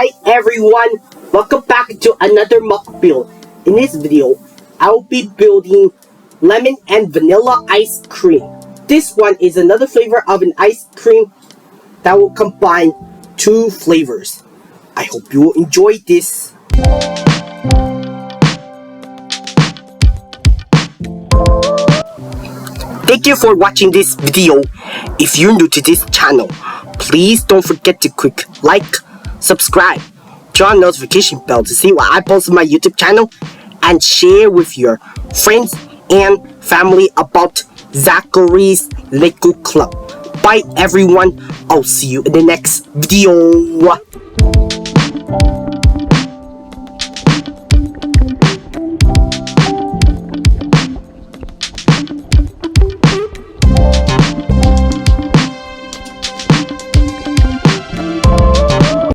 Hi everyone, welcome back to another MOC Build. In this video, I will be building lemon and vanilla ice cream. This one is another flavor of an ice cream that will combine two flavors. I hope you will enjoy this. Thank you for watching this video. If you're new to this channel, please don't forget to click like, subscribe, turn on notification bell to see what I post on my YouTube channel, and share with your friends and family about Zachary's Lego Club. Bye everyone, I'll see you in the next video.